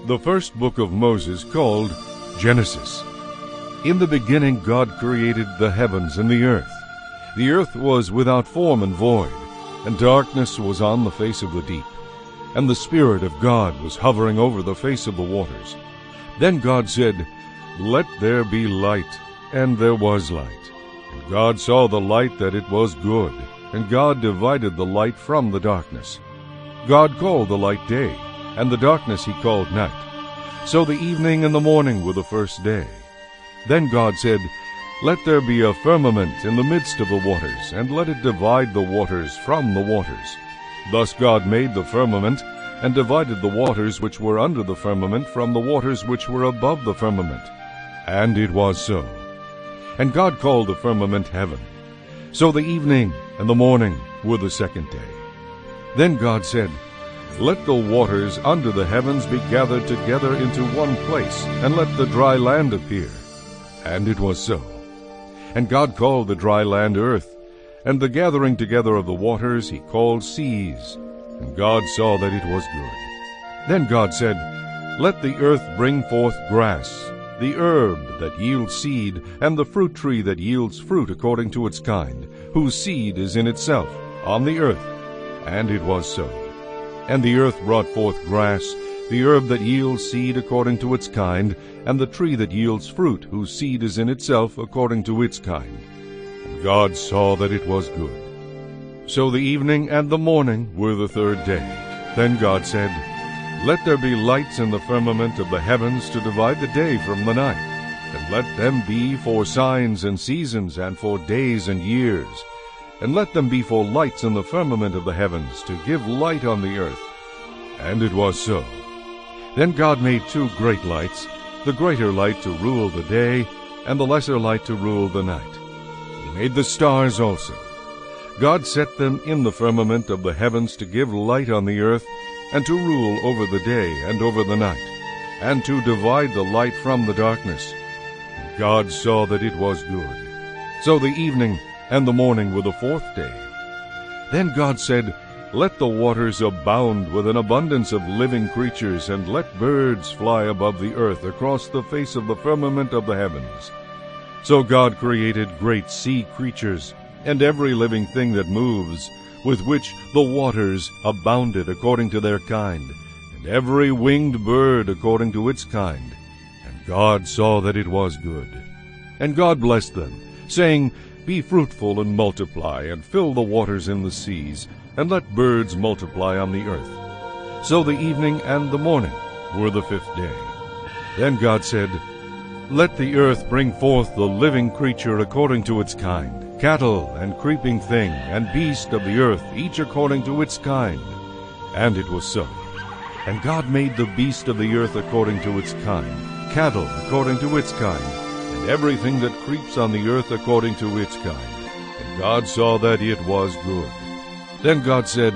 The first book of Moses, called Genesis. In the beginning God created the heavens and the earth. The earth was without form and void, and darkness was on the face of the deep. And the Spirit of God was hovering over the face of the waters. Then God said, "Let there be light," and there was light. And God saw the light that it was good, and God divided the light from the darkness. God called the light day, and the darkness he called night. So the evening and the morning were the first day. Then God said, "Let there be a firmament in the midst of the waters, and let it divide the waters from the waters." Thus God made the firmament, and divided the waters which were under the firmament from the waters which were above the firmament. And it was so. And God called the firmament heaven. So the evening and the morning were the second day. Then God said, "Let the waters under the heavens be gathered together into one place, and let the dry land appear." And it was so. And God called the dry land earth, and the gathering together of the waters he called seas. And God saw that it was good. Then God said, "Let the earth bring forth grass, the herb that yields seed, and the fruit tree that yields fruit according to its kind, whose seed is in itself, on the earth." And it was so. And the earth brought forth grass, the herb that yields seed according to its kind, and the tree that yields fruit, whose seed is in itself according to its kind. And God saw that it was good. So the evening and the morning were the third day. Then God said, "Let there be lights in the firmament of the heavens to divide the day from the night, and let them be for signs and seasons, and for days and years. And let them be for lights in the firmament of the heavens, to give light on the earth." And it was so. Then God made two great lights, the greater light to rule the day, and the lesser light to rule the night. He made the stars also. God set them in the firmament of the heavens to give light on the earth, and to rule over the day and over the night, and to divide the light from the darkness. And God saw that it was good. So the evening and the morning were the fourth day. Then God said, "Let the waters abound with an abundance of living creatures, and let birds fly above the earth across the face of the firmament of the heavens." So God created great sea creatures, and every living thing that moves, with which the waters abounded according to their kind, and every winged bird according to its kind. And God saw that it was good. And God blessed them, saying, "Be fruitful and multiply, and fill the waters in the seas, and let birds multiply on the earth." So the evening and the morning were the fifth day. Then God said, "Let the earth bring forth the living creature according to its kind, cattle and creeping thing, and beast of the earth, each according to its kind." And it was so. And God made the beast of the earth according to its kind, cattle according to its kind, and everything that creeps on the earth according to its kind. And God saw that it was good. Then God said,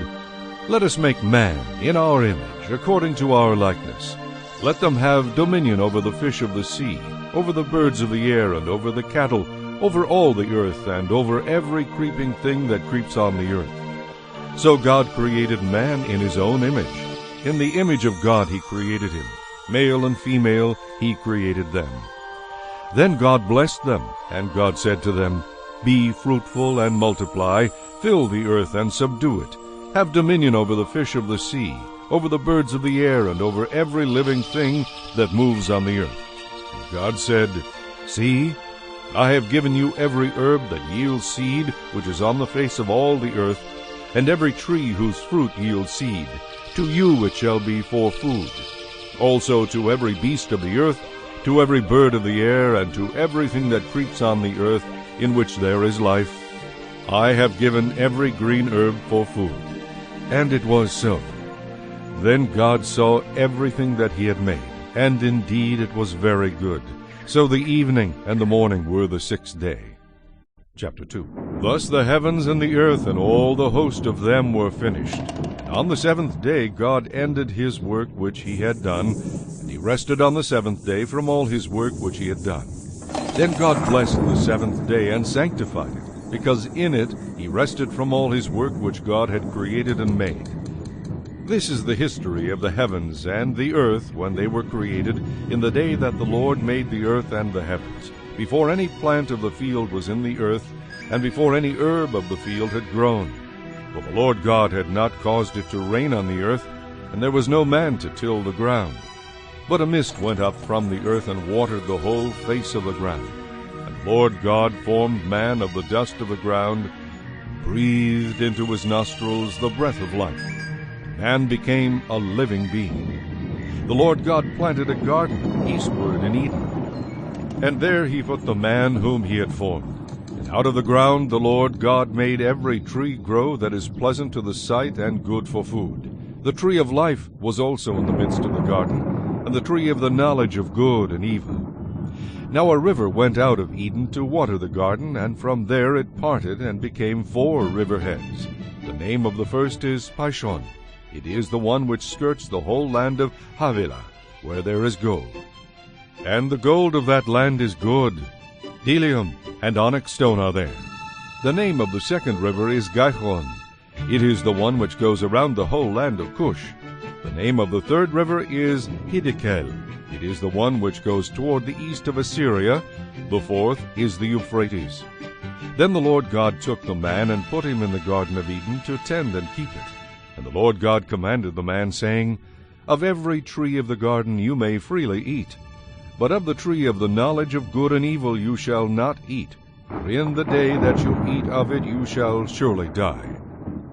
"Let us make man in our image, according to our likeness. Let them have dominion over the fish of the sea, over the birds of the air, and over the cattle, over all the earth, and over every creeping thing that creeps on the earth." So God created man in his own image. In the image of God he created him. Male and female he created them. Then God blessed them, and God said to them, "Be fruitful and multiply, fill the earth and subdue it. Have dominion over the fish of the sea, over the birds of the air, and over every living thing that moves on the earth." And God said, "See, I have given you every herb that yields seed, which is on the face of all the earth, and every tree whose fruit yields seed. To you it shall be for food. Also to every beast of the earth, to every bird of the air, and to everything that creeps on the earth, in which there is life, I have given every green herb for food." And it was so. Then God saw everything that he had made, and indeed it was very good. So the evening and the morning were the sixth day. Chapter 2. Thus the heavens and the earth and all the host of them were finished. On the seventh day God ended his work which he had done, and he rested on the seventh day from all his work which he had done. Then God blessed the seventh day and sanctified it, because in it he rested from all his work which God had created and made. This is the history of the heavens and the earth when they were created, in the day that the Lord made the earth and the heavens, before any plant of the field was in the earth, and before any herb of the field had grown. For the Lord God had not caused it to rain on the earth, and there was no man to till the ground. But a mist went up from the earth and watered the whole face of the ground. And the Lord God formed man of the dust of the ground, and breathed into his nostrils the breath of life. Man became a living being. The Lord God planted a garden eastward in Eden, and there he put the man whom he had formed. And out of the ground the Lord God made every tree grow that is pleasant to the sight and good for food. The tree of life was also in the midst of the garden, and the tree of the knowledge of good and evil. Now a river went out of Eden to water the garden, and from there it parted and became 4 river heads. The name of the first is Pishon. It is the one which skirts the whole land of Havilah, where there is gold. And the gold of that land is good. Bdellium and onyx stone are there. The name of the second river is Gihon. It is the one which goes around the whole land of Cush. The name of the third river is Hiddekel. It is the one which goes toward the east of Assyria. The fourth is the Euphrates. Then the Lord God took the man and put him in the Garden of Eden to tend and keep it. And the Lord God commanded the man, saying, Of every tree of the garden you may freely eat, but of the tree of the knowledge of good and evil you shall not eat, for in the day that you eat of it you shall surely die.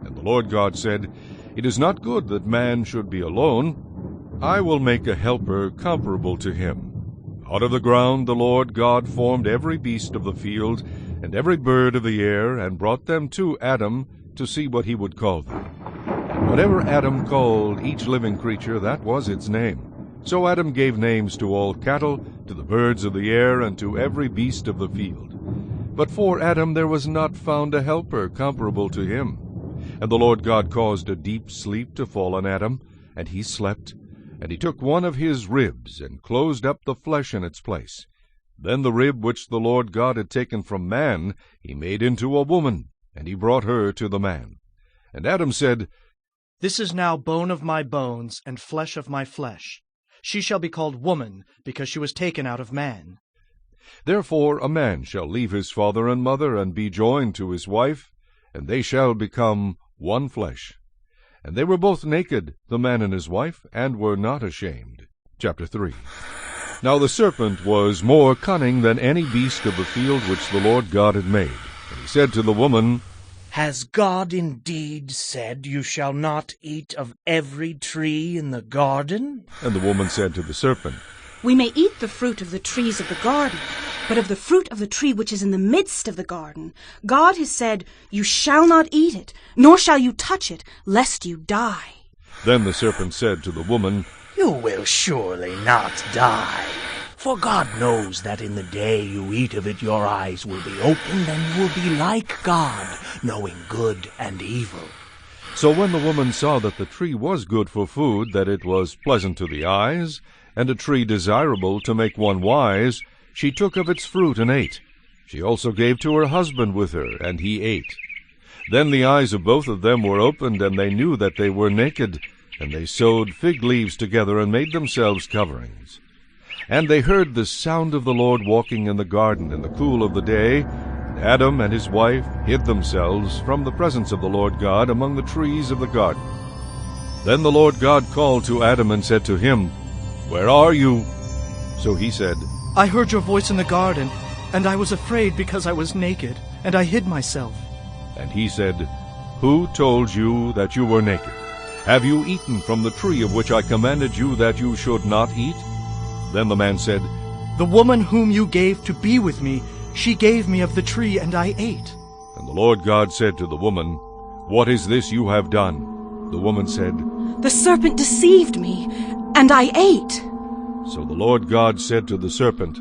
And the Lord God said, It is not good that man should be alone. I will make a helper comparable to him. Out of the ground the Lord God formed every beast of the field, and every bird of the air, and brought them to Adam to see what he would call them. And whatever Adam called each living creature, that was its name. So Adam gave names to all cattle, to the birds of the air, and to every beast of the field. But for Adam there was not found a helper comparable to him. And the Lord God caused a deep sleep to fall on Adam, and he slept. And he took one of his ribs, and closed up the flesh in its place. Then the rib which the Lord God had taken from man he made into a woman, and he brought her to the man. And Adam said, This is now bone of my bones, and flesh of my flesh. She shall be called woman, because she was taken out of man. Therefore a man shall leave his father and mother, and be joined to his wife, and they shall become one flesh. And they were both naked, the man and his wife, and were not ashamed. Chapter 3. Now the serpent was more cunning than any beast of the field which the Lord God had made. And he said to the woman, Has God indeed said, You shall not eat of every tree in the garden? And the woman said to the serpent, We may eat the fruit of the trees of the garden, but of the fruit of the tree which is in the midst of the garden, God has said, You shall not eat it, nor shall you touch it, lest you die. Then the serpent said to the woman, You will surely not die. For God knows that in the day you eat of it your eyes will be opened, and you will be like God, knowing good and evil. So when the woman saw that the tree was good for food, that it was pleasant to the eyes, and a tree desirable to make one wise, she took of its fruit and ate. She also gave to her husband with her, and he ate. Then the eyes of both of them were opened, and they knew that they were naked, and they sewed fig leaves together, and made themselves coverings. And they heard the sound of the Lord walking in the garden in the cool of the day. And Adam and his wife hid themselves from the presence of the Lord God among the trees of the garden. Then the Lord God called to Adam and said to him, Where are you? So he said, I heard your voice in the garden, and I was afraid because I was naked, and I hid myself. And he said, Who told you that you were naked? Have you eaten from the tree of which I commanded you that you should not eat? Then the man said, The woman whom you gave to be with me, she gave me of the tree, and I ate. And the Lord God said to the woman, What is this you have done? The woman said, The serpent deceived me, and I ate. So the Lord God said to the serpent,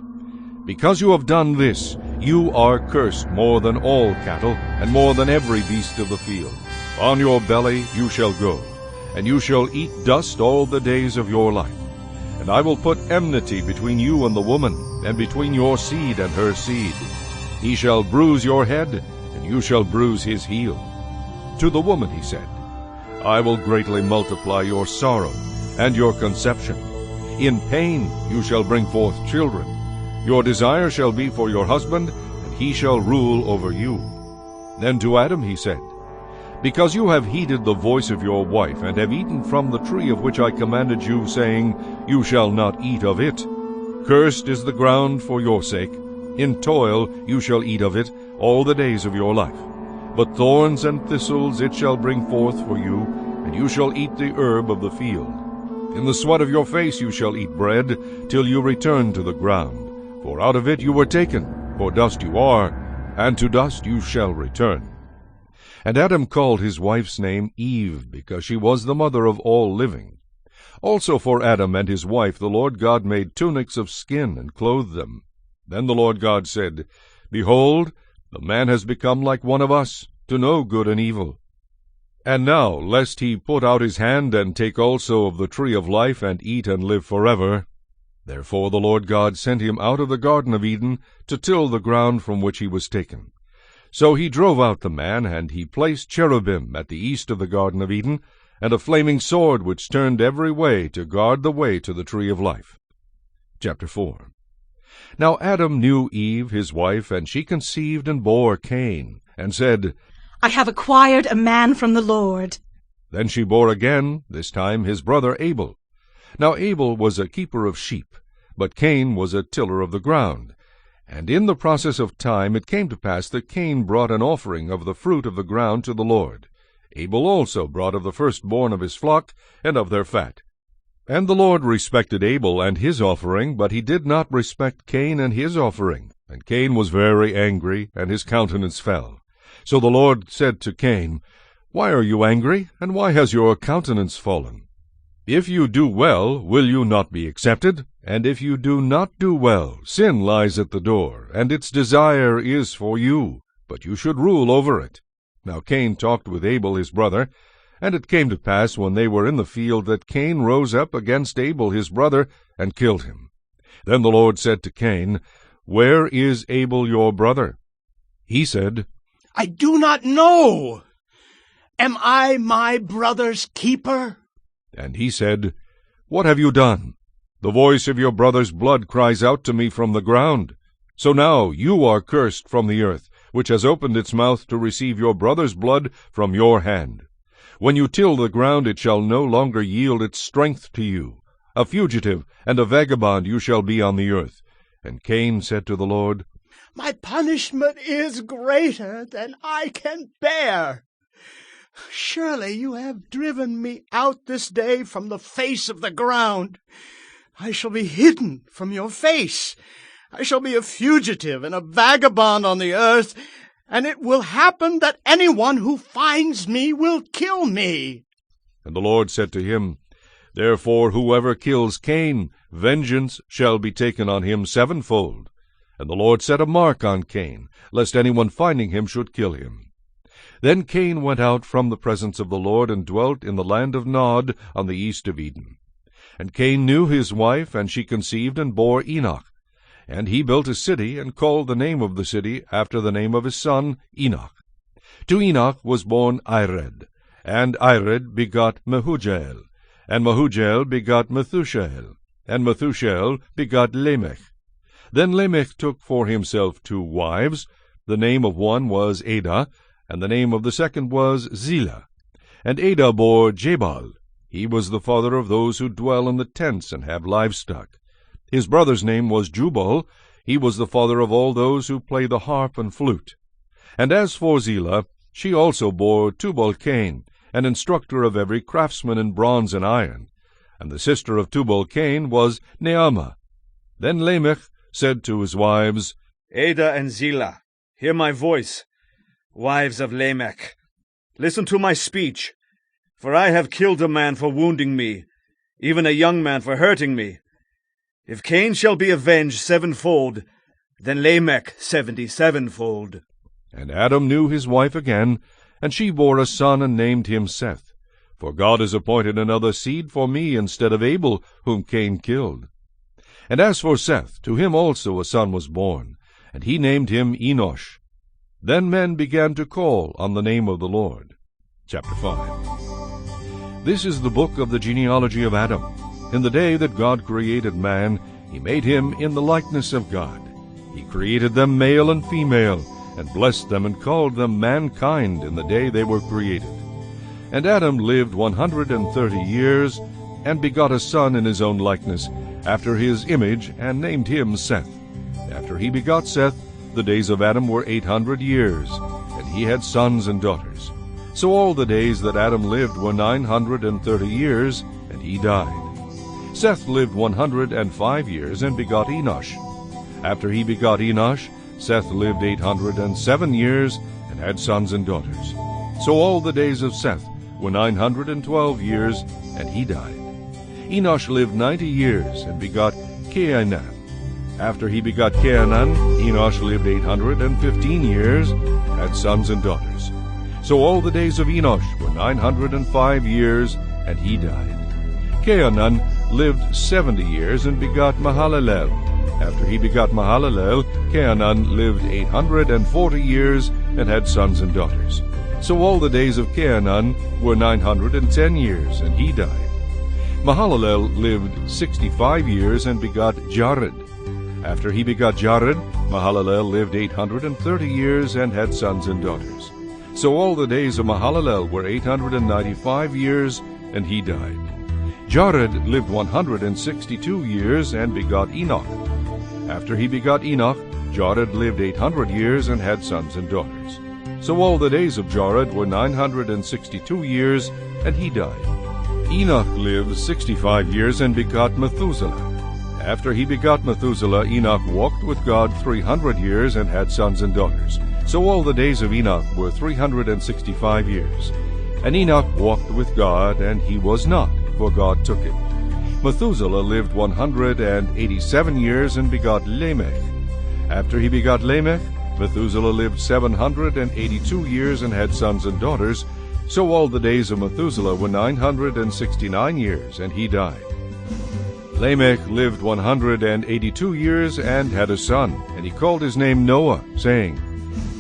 Because you have done this, you are cursed more than all cattle, and more than every beast of the field. On your belly you shall go, and you shall eat dust all the days of your life. And I will put enmity between you and the woman, and between your seed and her seed. He shall bruise your head, and you shall bruise his heel. To the woman he said, I will greatly multiply your sorrow and your conception. In pain you shall bring forth children. Your desire shall be for your husband, and he shall rule over you. Then to Adam he said, Because you have heeded the voice of your wife, and have eaten from the tree of which I commanded you, saying, You shall not eat of it. Cursed is the ground for your sake. In toil you shall eat of it all the days of your life. But thorns and thistles it shall bring forth for you, and you shall eat the herb of the field. In the sweat of your face you shall eat bread, till you return to the ground. For out of it you were taken, for dust you are, and to dust you shall return. And Adam called his wife's name Eve, because she was the mother of all living. Also for Adam and his wife the Lord God made tunics of skin, and clothed them. Then the Lord God said, Behold, the man has become like one of us, to know good and evil. And now, lest he put out his hand, and take also of the tree of life, and eat and live forever. Therefore the Lord God sent him out of the Garden of Eden, to till the ground from which he was taken. So he drove out the man, and he placed cherubim at the east of the Garden of Eden, and a flaming sword which turned every way to guard the way to the tree of life. Chapter 4. Now Adam knew Eve his wife, and she conceived and bore Cain, and said, I have acquired a man from the Lord. Then she bore again, this time his brother Abel. Now Abel was a keeper of sheep, but Cain was a tiller of the ground. And in the process of time it came to pass that Cain brought an offering of the fruit of the ground to the Lord. Abel also brought of the firstborn of his flock, and of their fat. And the Lord respected Abel and his offering, but he did not respect Cain and his offering. And Cain was very angry, and his countenance fell. So the Lord said to Cain, Why are you angry, and why has your countenance fallen? If you do well, will you not be accepted? And if you do not do well, sin lies at the door, and its desire is for you, but you should rule over it. Now Cain talked with Abel his brother, and it came to pass when they were in the field that Cain rose up against Abel his brother, and killed him. Then the Lord said to Cain, Where is Abel your brother? He said, I do not know. Am I my brother's keeper? And he said, What have you done? The voice of your brother's blood cries out to me from the ground. So now you are cursed from the earth, which has opened its mouth to receive your brother's blood from your hand. When you till the ground, it shall no longer yield its strength to you. A fugitive and a vagabond you shall be on the earth. And Cain said to the Lord, My punishment is greater than I can bear. Surely you have driven me out this day from the face of the ground. I shall be hidden from your face. I shall be a fugitive and a vagabond on the earth, and it will happen that anyone who finds me will kill me. And the Lord said to him, Therefore whoever kills Cain, vengeance shall be taken on him sevenfold. And the Lord set a mark on Cain, lest anyone finding him should kill him. Then Cain went out from the presence of the Lord, and dwelt in the land of Nod on the east of Eden. And Cain knew his wife, and she conceived and bore Enoch. And he built a city, and called the name of the city after the name of his son Enoch. To Enoch was born Ired, and Ired begot Mehujael, and Mehujael begot Methushael, and Methushael begot Lamech. Then Lamech took for himself 2 wives. The name of one was Adah, and the name of the second was Zillah. And Adah bore Jabal. He was the father of those who dwell in the tents and have livestock. His brother's name was Jubal. He was the father of all those who play the harp and flute. And as for Zillah, she also bore Tubal-Cain, an instructor of every craftsman in bronze and iron. And the sister of Tubal-Cain was Naamah. Then Lamech said to his wives, Adah and Zillah, hear my voice. Wives of Lamech, listen to my speech. For I have killed a man for wounding me, even a young man for hurting me. If Cain shall be avenged sevenfold, then Lamech 77-fold. And Adam knew his wife again, and she bore a son, and named him Seth. For God has appointed another seed for me instead of Abel, whom Cain killed. And as for Seth, to him also a son was born, and he named him Enosh. Then men began to call on the name of the Lord. Chapter 5. This is the book of the genealogy of Adam. In the day that God created man, he made him in the likeness of God. He created them male and female, and blessed them and called them mankind in the day they were created. And Adam lived 130 years, and begot a son in his own likeness, after his image, and named him Seth. After he begot Seth, the days of Adam were 800 years, and he had sons and daughters. So all the days that Adam lived were 930 years, and he died. Seth lived 105 years, and begot Enosh. After he begot Enosh, Seth lived 807 years, and had sons and daughters. So all the days of Seth were 912 years, and he died. Enosh lived 90 years, and begot Cainan. After he begot Cainan, Enosh lived 815 years, and had sons and daughters. So all the days of Enosh were 905 years, and he died. Cainan lived 70 years, and begot Mahalalel. After he begot Mahalalel, Cainan lived 840 years, and had sons and daughters. So all the days of Cainan were 910 years, and he died. Mahalalel lived 65 years, and begot Jared. After he begot Jared, Mahalalel lived 830 years, and had sons and daughters. So all the days of Mahalalel were 895 years, and he died. Jared lived 162 years, and begot Enoch. After he begot Enoch, Jared lived 800 years, and had sons and daughters. So all the days of Jared were 962 years, and he died. Enoch lived 65 years, and begot Methuselah. After he begot Methuselah, Enoch walked with God 300 years, and had sons and daughters. So all the days of Enoch were 365 years. And Enoch walked with God, and he was not, for God took him. Methuselah lived 187 years, and begot Lamech. After he begot Lamech, Methuselah lived 782 years, and had sons and daughters. So all the days of Methuselah were 969 years, and he died. Lamech lived 182 years, and had a son, and he called his name Noah, saying,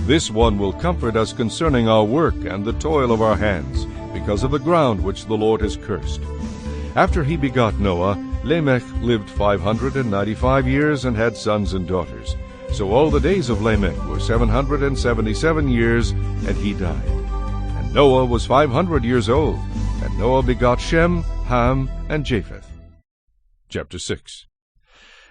This one will comfort us concerning our work and the toil of our hands, because of the ground which the Lord has cursed. After he begot Noah, Lamech lived 595 years, and had sons and daughters. So all the days of Lamech were 777 years, and he died. And Noah was 500 years old, and Noah begot Shem, Ham, and Japheth. Chapter 6.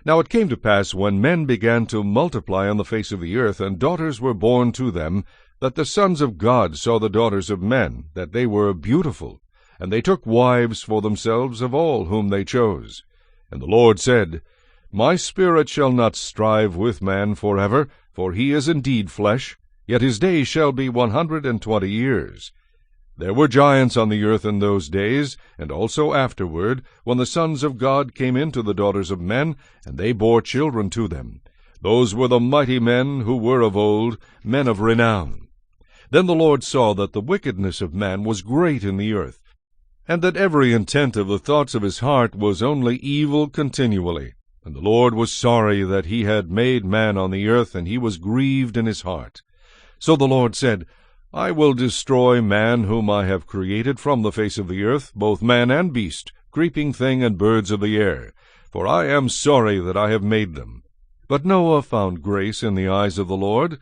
Now it came to pass, when men began to multiply on the face of the earth, and daughters were born to them, that the sons of God saw the daughters of men, that they were beautiful, and they took wives for themselves of all whom they chose. And the Lord said, My spirit shall not strive with man forever, for he is indeed flesh, yet his days shall be 120 years. There were giants on the earth in those days, and also afterward, when the sons of God came into the daughters of men, and they bore children to them. Those were the mighty men who were of old, men of renown. Then the Lord saw that the wickedness of man was great in the earth, and that every intent of the thoughts of his heart was only evil continually. And the Lord was sorry that he had made man on the earth, and he was grieved in his heart. So the Lord said, I will destroy man whom I have created from the face of the earth, both man and beast, creeping thing and birds of the air, for I am sorry that I have made them. But Noah found grace in the eyes of the Lord.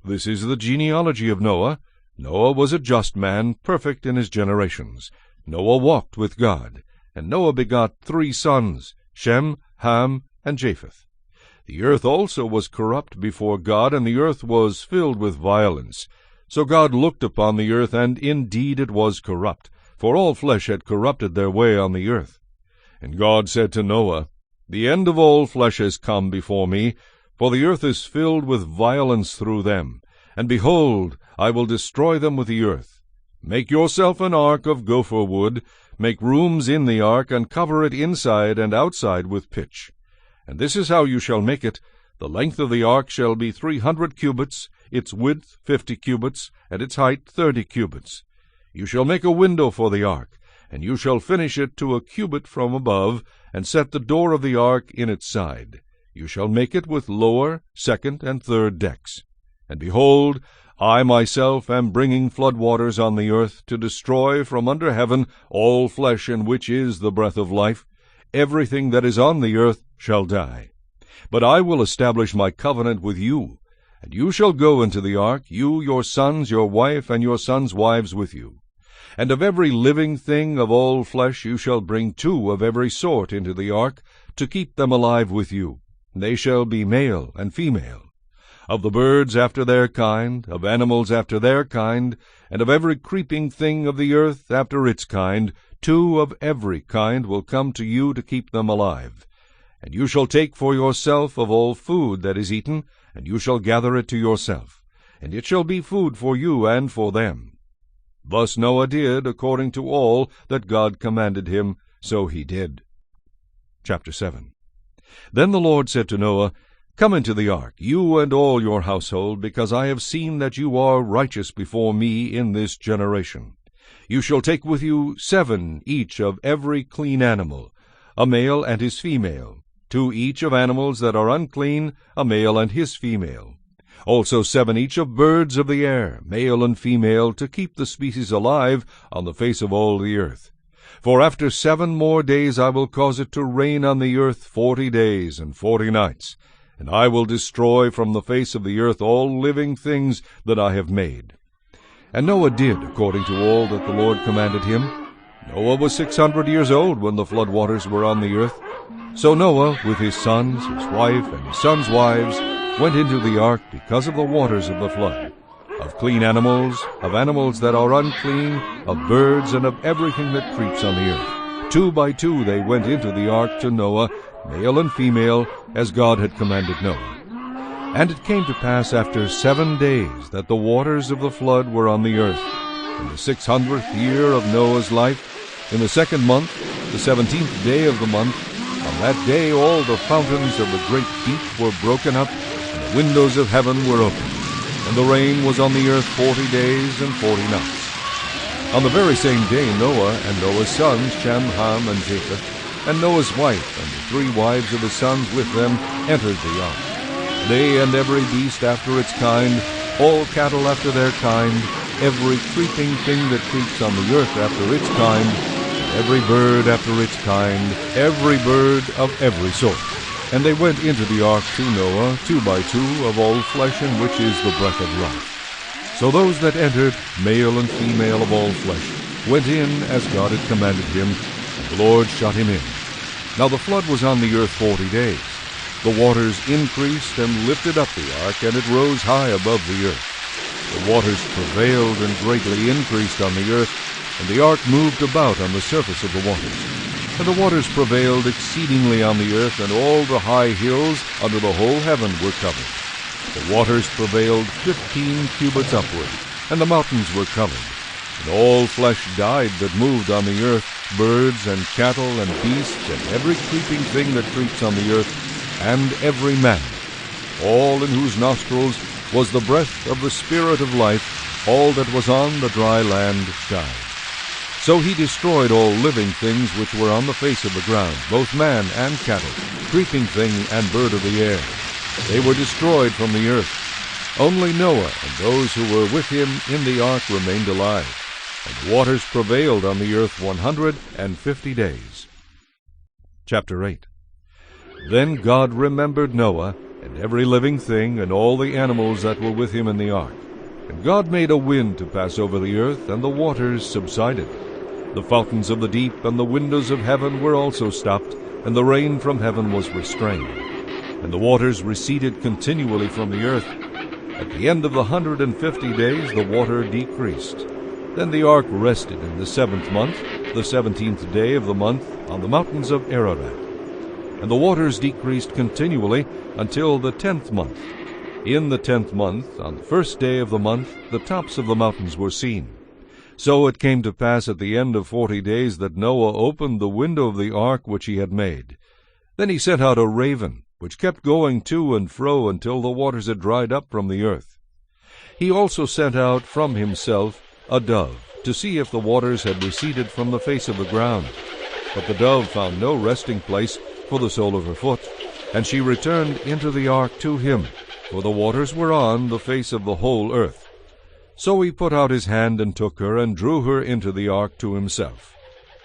This is the genealogy of Noah. Noah was a just man, perfect in his generations. Noah walked with God, and Noah begot 3 sons, Shem, Ham, and Japheth. The earth also was corrupt before God, and the earth was filled with violence. So God looked upon the earth, and indeed it was corrupt, for all flesh had corrupted their way on the earth. And God said to Noah, The end of all flesh has come before me, for the earth is filled with violence through them. And behold, I will destroy them with the earth. Make yourself an ark of gopher wood, make rooms in the ark, and cover it inside and outside with pitch. And this is how you shall make it. The length of the ark shall be 300 cubits, its width 50 cubits, and its height 30 cubits. You shall make a window for the ark, and you shall finish it to a cubit from above, and set the door of the ark in its side. You shall make it with lower, second, and third decks. And behold, I myself am bringing flood waters on the earth to destroy from under heaven all flesh in which is the breath of life. Everything that is on the earth shall die. But I will establish my covenant with you, and you shall go into the ark, you, your sons, your wife, and your sons' wives with you. And of every living thing of all flesh you shall bring 2 of every sort into the ark, to keep them alive with you. They shall be male and female. Of the birds after their kind, of animals after their kind, and of every creeping thing of the earth after its kind, 2 of every kind will come to you to keep them alive. And you shall take for yourself of all food that is eaten, and you shall gather it to yourself, and it shall be food for you and for them. Thus Noah did according to all that God commanded him, so he did. Chapter 7. Then the Lord said to Noah, Come into the ark, you and all your household, because I have seen that you are righteous before me in this generation. You shall take with you 7 each of every clean animal, a male and his female, 2 each of animals that are unclean, a male and his female. Also 7 each of birds of the air, male and female, to keep the species alive on the face of all the earth. For after 7 more days I will cause it to rain on the earth 40 days and 40 nights, and I will destroy from the face of the earth all living things that I have made. And Noah did according to all that the Lord commanded him. Noah was 600 years old when the flood waters were on the earth. So Noah, with his sons, his wife, and his sons' wives, went into the ark because of the waters of the flood, of clean animals, of animals that are unclean, of birds, and of everything that creeps on the earth. 2 by 2 they went into the ark to Noah, male and female, as God had commanded Noah. And it came to pass after 7 days that the waters of the flood were on the earth. In the 600th year of Noah's life, in the 2nd month, the 17th day of the month, on that day all the fountains of the great deep were broken up, and the windows of heaven were opened, and the rain was on the earth 40 days and 40 nights. On the very same day Noah and Noah's sons, Shem, Ham, and Japheth, and Noah's wife and the 3 wives of his sons with them entered the ark. They and every beast after its kind, all cattle after their kind, every creeping thing that creeps on the earth after its kind, every bird after its kind, every bird of every sort. And they went into the ark to Noah, 2 by 2 of all flesh in which is the breath of life. So those that entered, male and female of all flesh, went in as God had commanded him, and the Lord shut him in. Now the flood was on the earth 40 days. The waters increased and lifted up the ark, and it rose high above the earth. The waters prevailed and greatly increased on the earth, and the ark moved about on the surface of the waters. And the waters prevailed exceedingly on the earth, and all the high hills under the whole heaven were covered. The waters prevailed 15 cubits upward, and the mountains were covered. And all flesh died that moved on the earth, birds and cattle and beasts, and every creeping thing that creeps on the earth, and every man, all in whose nostrils was the breath of the Spirit of life, all that was on the dry land died. So he destroyed all living things which were on the face of the ground, both man and cattle, creeping thing and bird of the air. They were destroyed from the earth. Only Noah and those who were with him in the ark remained alive, and the waters prevailed on the earth 150 days. Chapter 8. Then God remembered Noah, and every living thing, and all the animals that were with him in the ark. And God made a wind to pass over the earth, and the waters subsided. The fountains of the deep and the windows of heaven were also stopped, and the rain from heaven was restrained. And the waters receded continually from the earth. At the end of the 150 days the water decreased. Then the ark rested in the 7th month, the 17th day of the month, on the mountains of Ararat. And the waters decreased continually until the 10th month. In the 10th month, on the 1st day of the month, the tops of the mountains were seen. So it came to pass at the end of 40 days that Noah opened the window of the ark which he had made. Then he sent out a raven, which kept going to and fro until the waters had dried up from the earth. He also sent out from himself a dove, to see if the waters had receded from the face of the ground. But the dove found no resting place for the sole of her foot, and she returned into the ark to him, for the waters were on the face of the whole earth. So he put out his hand and took her, and drew her into the ark to himself.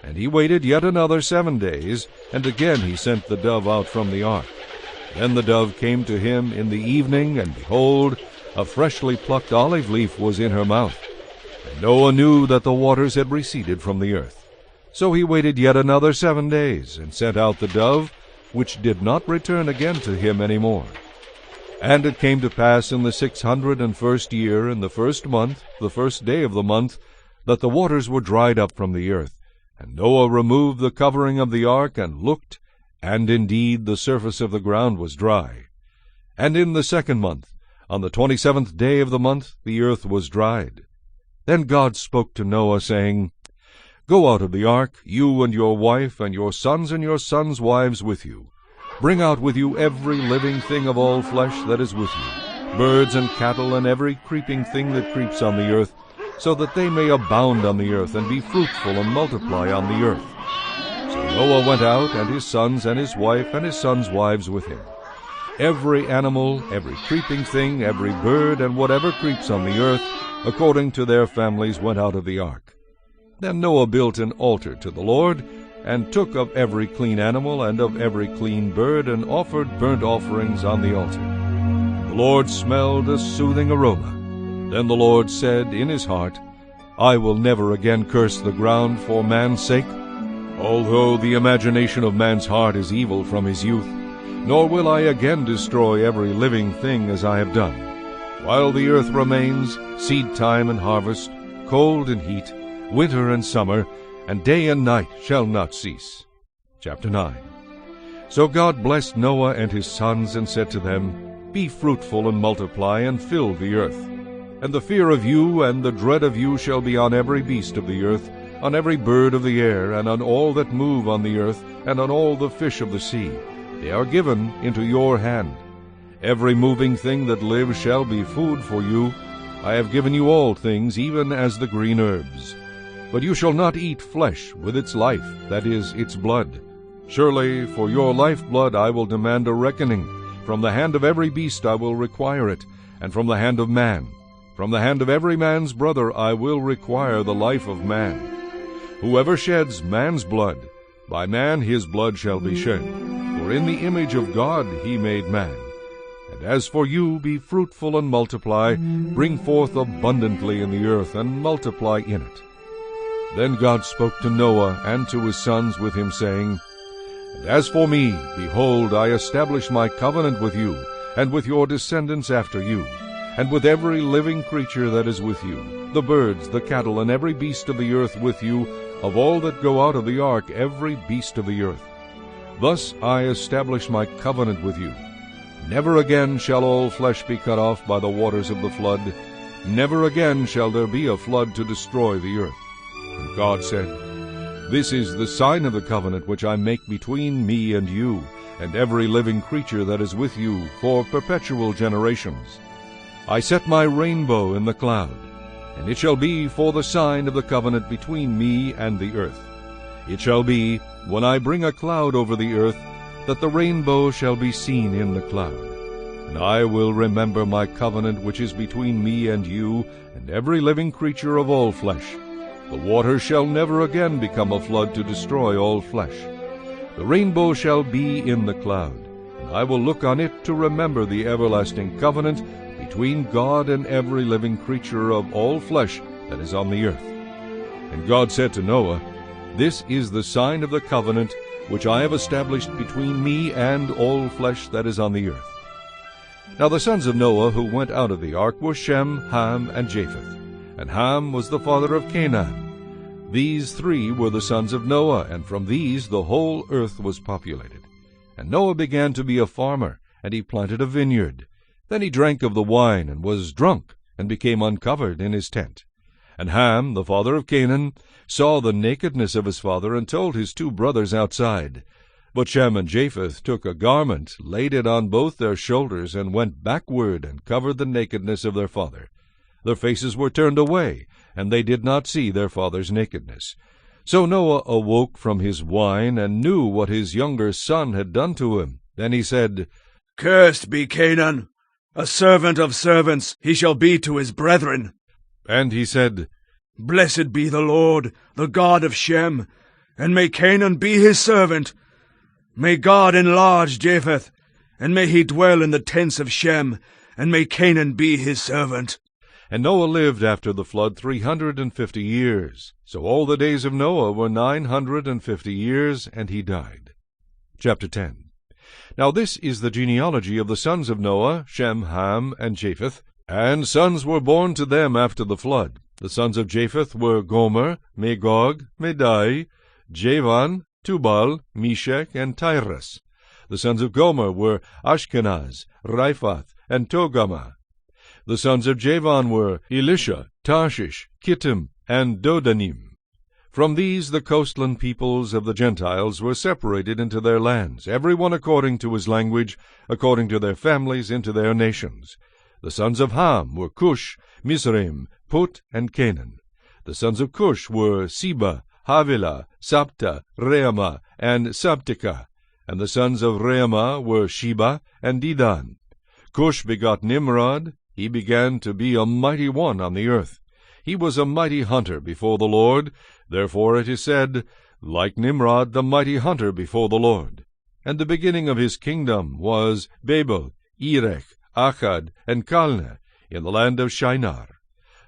And he waited yet another 7 days, and again he sent the dove out from the ark. Then the dove came to him in the evening, and behold, a freshly plucked olive leaf was in her mouth. And Noah knew that the waters had receded from the earth. So he waited yet another 7 days, and sent out the dove, which did not return again to him any more. And it came to pass in the 601st year, in the 1st month, the 1st day of the month, that the waters were dried up from the earth. And Noah removed the covering of the ark, and looked, and indeed the surface of the ground was dry. And in the 2nd month, on the 27th day of the month, the earth was dried. Then God spoke to Noah, saying, Go out of the ark, you and your wife, and your sons wives with you. Bring out with you every living thing of all flesh that is with you, birds and cattle, and every creeping thing that creeps on the earth, so that they may abound on the earth, and be fruitful and multiply on the earth. So Noah went out, and his sons and his wife and his sons' wives with him. Every animal, every creeping thing, every bird, and whatever creeps on the earth, according to their families, went out of the ark. Then Noah built an altar to the Lord, and took of every clean animal and of every clean bird, and offered burnt offerings on the altar. The Lord smelled a soothing aroma. Then the Lord said in his heart, I will never again curse the ground for man's sake, although the imagination of man's heart is evil from his youth, nor will I again destroy every living thing as I have done. While the earth remains, seed time and harvest, cold and heat, winter and summer, and day and night shall not cease. Chapter 9. So God blessed Noah and his sons, and said to them, Be fruitful and multiply, and fill the earth. And the fear of you and the dread of you shall be on every beast of the earth, on every bird of the air, and on all that move on the earth, and on all the fish of the sea. They are given into your hand. Every moving thing that lives shall be food for you. I have given you all things, even as the green herbs. But you shall not eat flesh with its life, that is, its blood. Surely for your lifeblood I will demand a reckoning. From the hand of every beast I will require it, and from the hand of man. From the hand of every man's brother I will require the life of man. Whoever sheds man's blood, by man his blood shall be shed. For in the image of God he made man. And as for you, be fruitful and multiply, bring forth abundantly in the earth, and multiply in it. Then God spoke to Noah and to his sons with him, saying, And as for me, behold, I establish my covenant with you, and with your descendants after you, and with every living creature that is with you, the birds, the cattle, and every beast of the earth with you, of all that go out of the ark, every beast of the earth. Thus I establish my covenant with you. Never again shall all flesh be cut off by the waters of the flood. Never again shall there be a flood to destroy the earth. And God said, This is the sign of the covenant which I make between me and you, and every living creature that is with you, for perpetual generations. I set my rainbow in the cloud, and it shall be for the sign of the covenant between me and the earth. It shall be, when I bring a cloud over the earth, that the rainbow shall be seen in the cloud. And I will remember my covenant which is between me and you, and every living creature of all flesh. The waters shall never again become a flood to destroy all flesh. The rainbow shall be in the cloud, and I will look on it to remember the everlasting covenant between God and every living creature of all flesh that is on the earth. And God said to Noah, This is the sign of the covenant which I have established between me and all flesh that is on the earth. Now the sons of Noah who went out of the ark were Shem, Ham, and Japheth. And Ham was the father of Canaan. These three were the sons of Noah, and from these the whole earth was populated. And Noah began to be a farmer, and he planted a vineyard. Then he drank of the wine, and was drunk, and became uncovered in his tent. And Ham, the father of Canaan, saw the nakedness of his father, and told his 2 brothers outside. But Shem and Japheth took a garment, laid it on both their shoulders, and went backward, and covered the nakedness of their father. Their faces were turned away, and they did not see their father's nakedness. So Noah awoke from his wine, and knew what his younger son had done to him. Then he said, Cursed be Canaan! A servant of servants he shall be to his brethren. And he said, Blessed be the Lord, the God of Shem, and may Canaan be his servant. May God enlarge Japheth, and may he dwell in the tents of Shem, and may Canaan be his servant. And Noah lived after the flood 350 years. So all the days of Noah were 950 years, and he died. Chapter 10. Now this is the genealogy of the sons of Noah, Shem, Ham, and Japheth. And sons were born to them after the flood. The sons of Japheth were Gomer, Magog, Madai, Javan, Tubal, Meshech, and Tyrus. The sons of Gomer were Ashkenaz, Riphath, and Togarmah. The sons of Javan were Elisha, Tarshish, Kittim, and Dodanim. From these the coastland peoples of the Gentiles were separated into their lands, every one according to his language, according to their families, into their nations. The sons of Ham were Cush, Mizraim, Put, and Canaan. The sons of Cush were Seba, Havilah, Sabta, Reamah, and Sabteka. And the sons of Reamah were Sheba and Dedan. Cush begot Nimrod. He began to be a mighty one on the earth. He was a mighty hunter before the Lord. Therefore it is said, like Nimrod, the mighty hunter before the Lord. And the beginning of his kingdom was Babel, Erech, Akkad, and Calneh, in the land of Shinar.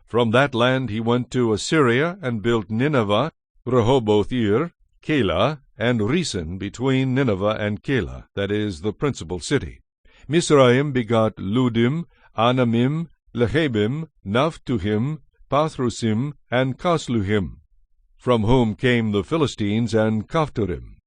From that land he went to Assyria, and built Nineveh, Rehoboth-ir, Calah, and Resen between Nineveh and Calah, that is, the principal city. Mizraim begot Ludim, Anamim, Lehabim, Naphtuhim, Pathrusim, and Casluhim, from whom came the Philistines and Caphtorim.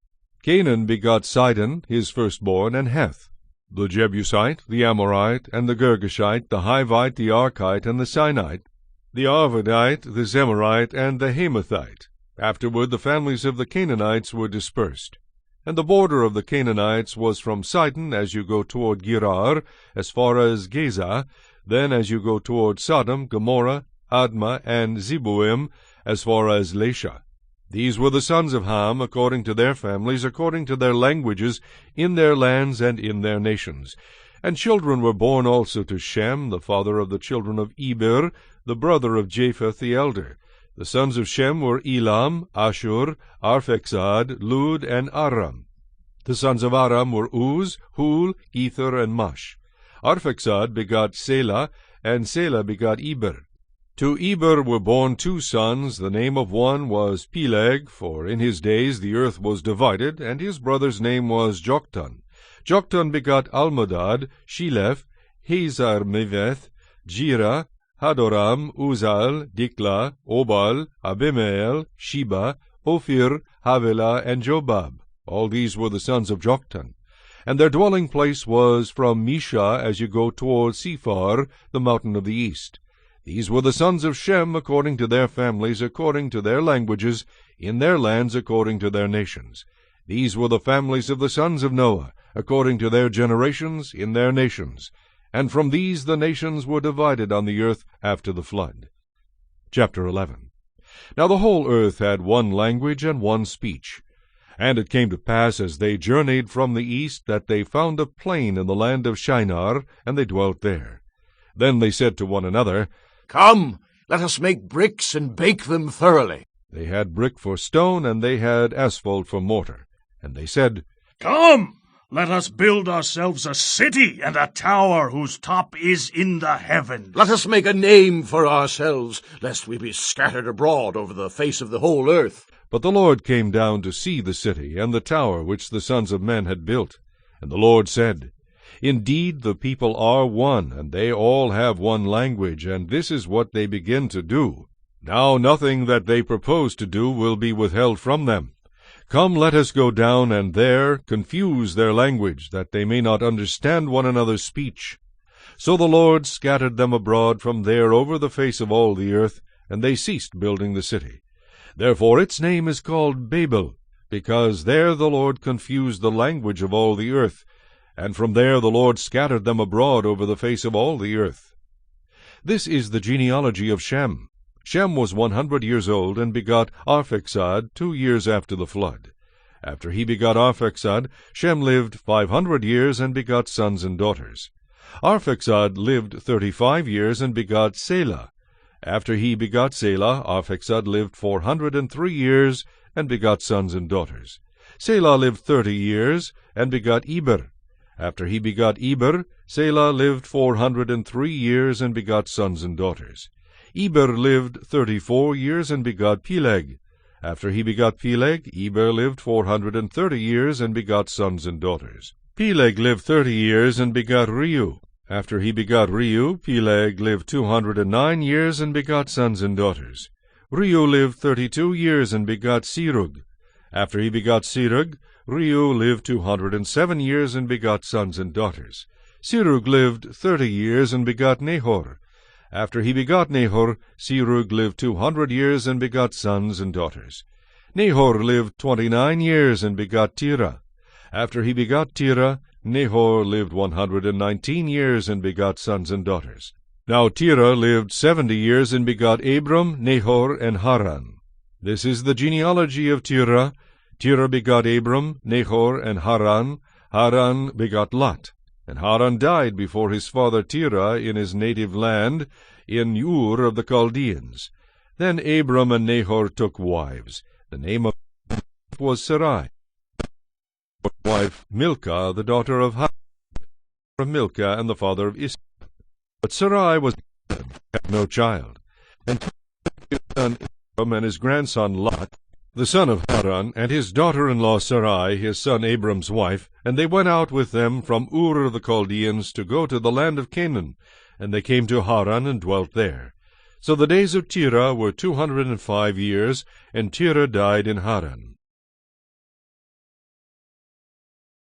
Canaan begot Sidon, his firstborn, and Heth, the Jebusite, the Amorite, and the Girgashite, the Hivite, the Archite, and the Sinite, the Arvadite, the Zemarite, and the Hamathite. Afterward the families of the Canaanites were dispersed. And the border of the Canaanites was from Sidon as you go toward Gerar, as far as Gaza, then as you go toward Sodom, Gomorrah, Admah, and Zeboim, as far as Lasha. These were the sons of Ham, according to their families, according to their languages, in their lands and in their nations. And children were born also to Shem, the father of the children of Eber, the brother of Japheth the elder. The sons of Shem were Elam, Ashur, Arphaxad, Lud, and Aram. The sons of Aram were Uz, Hul, Ether, and Mush. Arphaxad begot Selah, and Selah begot Eber. To Eber were born 2 sons. The name of one was Peleg, for in his days the earth was divided, and his brother's name was Joktan. Joktan begot Almodad, Sheleph, Hazar-meveth, Jirah, Hadoram, Uzal, Dikla, Obal, Abimael, Sheba, Ophir, Havilah, and Jobab. All these were the sons of Joktan. And their dwelling place was from Misha as you go toward Sephar, the mountain of the east. These were the sons of Shem according to their families, according to their languages, in their lands according to their nations. These were the families of the sons of Noah, according to their generations, in their nations. And from these the nations were divided on the earth after the flood. Chapter 11. Now the whole earth had one language and one speech. And it came to pass, as they journeyed from the east, that they found a plain in the land of Shinar, and they dwelt there. Then they said to one another, Come, let us make bricks and bake them thoroughly. They had brick for stone, and they had asphalt for mortar. And they said, Come, let us build ourselves a city and a tower whose top is in the heavens. Let us make a name for ourselves, lest we be scattered abroad over the face of the whole earth. But the Lord came down to see the city and the tower which the sons of men had built. And the Lord said, Indeed, the people are one, and they all have one language, and this is what they begin to do. Now nothing that they propose to do will be withheld from them. Come, let us go down, and there confuse their language, that they may not understand one another's speech. So the Lord scattered them abroad from there over the face of all the earth, and they ceased building the city. Therefore its name is called Babel, because there the Lord confused the language of all the earth, and from there the Lord scattered them abroad over the face of all the earth. This is the genealogy of Shem. Shem was 100 years old, and begot Arphaxad 2 years after the flood. After he begot Arphaxad, Shem lived 500 years, and begot sons and daughters. Arphaxad lived 35 years, and begot Selah. After he begot Selah, Arphaxad lived 403 years, and begot sons and daughters. Selah lived 30 years, and begot Eber. After he begot Eber, Selah lived 403 years, and begot sons and daughters. Eber lived 34 years, and begot Peleg. After he begot Peleg, Eber lived 430 years, and begot sons and daughters. Peleg lived 30 years, and begot Reu. After he begot Reu, Peleg lived 209 years, and begot sons and daughters. Reu lived 32 years, and begot Serug. After he begot Serug, Reu lived 207 years, and begot sons and daughters. Serug lived 30 years, and begot Nahor. After he begot Nahor, Serug lived 200 years, and begot sons and daughters. Nahor lived 29 years, and begot Terah. After he begot Terah, Nahor lived 119 years, and begot sons and daughters. Now Terah lived 70 years, and begot Abram, Nahor, and Haran. This is the genealogy of Terah. Terah begot Abram, Nahor, and Haran. Haran begot Lot. And Haran died before his father Terah in his native land, in Ur of the Chaldeans. Then Abram and Nahor took wives. The name of was Sarai. Wife Milcah, the daughter of Haran, from Milcah and the father of Ishmael. But Sarai was barren, had no child. And his son Abram and his grandson Lot, the son of Haran, and his daughter-in-law Sarai, his son Abram's wife, and they went out with them from Ur of the Chaldeans to go to the land of Canaan, and they came to Haran and dwelt there. So the days of Terah were 205 years, and Terah died in Haran.